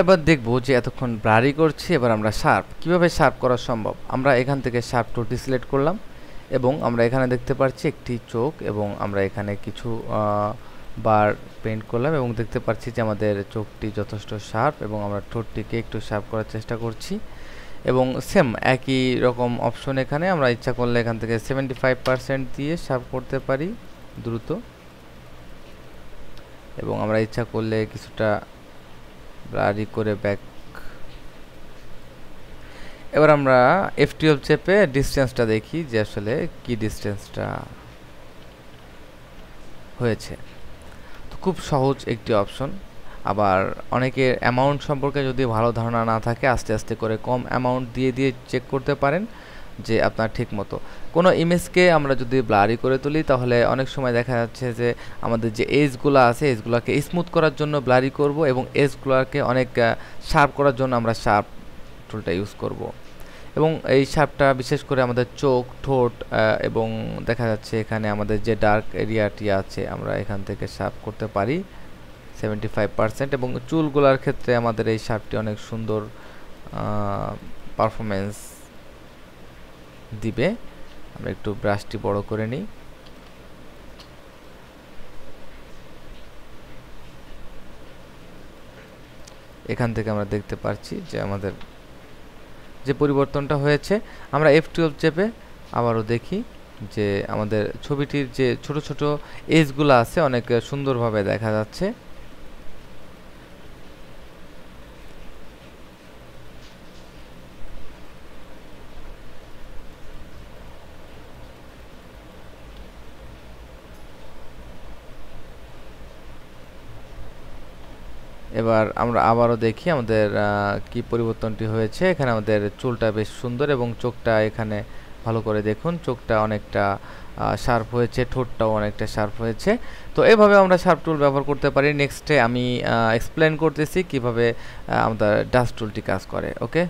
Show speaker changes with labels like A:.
A: এবার দেখব যে এতক্ষণ ব্লারি করছি, এবার আমরা শার্প কিভাবে শার্প করা সম্ভব। আমরা এখান থেকে শার্প টুলটি সিলেক্ট করলাম এবং আমরা এখানে দেখতে পাচ্ছি একটি চোখ এবং আমরা এখানে কিছু বার পেইন্ট করলাম এবং দেখতে পাচ্ছি যে আমাদের চোখটি যথেষ্ট শার্প এবং আমরা ঠোঁটটিকে একটু শার্প করার চেষ্টা করছি এবং সেম একই রকম অপশন এখানে আমরা ইচ্ছা করলে এখান থেকে 75% দিয়ে শার্প করতে পারি দ্রুত, এবং আমরা ইচ্ছা করলে কিছুটা ব্লারি করে ব্যাক। এবার আমরা F12 চেপে ডিসটেন্সটা দেখি যে আসলে কি ডিসটেন্সটা হয়েছে। তো খুব সহজ একটি অপশন। আবার অনেকের অ্যামাউন্ট সম্পর্কে যদি ভালো ধারণা না থাকে আস্তে আস্তে করে কম অ্যামাউন্ট দিয়ে দিয়ে চেক করতে পারেন যে আপনার ঠিক মতো। কোনো ইমেজকে আমরা যদি ব্লারি করে তুলি তাহলে অনেক সময় দেখা যাচ্ছে যে আমাদের যে এজগুলো আছে এজগুলোকে স্মুথ করার জন্য ব্লারি করব এবং এজগুলোকে অনেক শার্প করার জন্য আমরা শার্প টুলটা ইউজ করব। এবং এই শার্পটা বিশেষ করে আমাদের চোখ, ঠোঁট এবং দেখা যাচ্ছে এখানে আমাদের যে ডার্ক এরিয়াটি আছে আমরা এখান থেকে শার্প করতে পারি 75%, এবং চুলগুলার ক্ষেত্রে আমাদের এই শার্পটি অনেক সুন্দর পারফরমেন্স দিবে। আমরা একটু ব্রাশটি বড় করে নিই। এখান থেকে আমরা দেখতে পাচ্ছি যে আমাদের যে পরিবর্তনটা হয়েছে। আমরা F12 চেপে আবারও দেখি যে আমাদের ছবিটির যে ছোট ছোট এজগুলো আছে অনেক সুন্দরভাবে দেখা যাচ্ছে। এবার আমরা আবারও দেখি আমাদের কি পরিবর্তনটি হয়েছে। এখানে আমাদের চুলটা বেশ সুন্দর এবং চোখটা এখানে ভালো করে দেখুন, চোখটা অনেকটা শার্প হয়েছে, ঠোঁটটাও অনেকটা শার্প হয়েছে। তো এভাবে আমরা শার্প টুল ব্যবহার করতে পারি। নেক্সটে আমি এক্সপ্লেন করতেছি কিভাবে আমাদের ডাস্ট টুলটি কাজ করে। ওকে।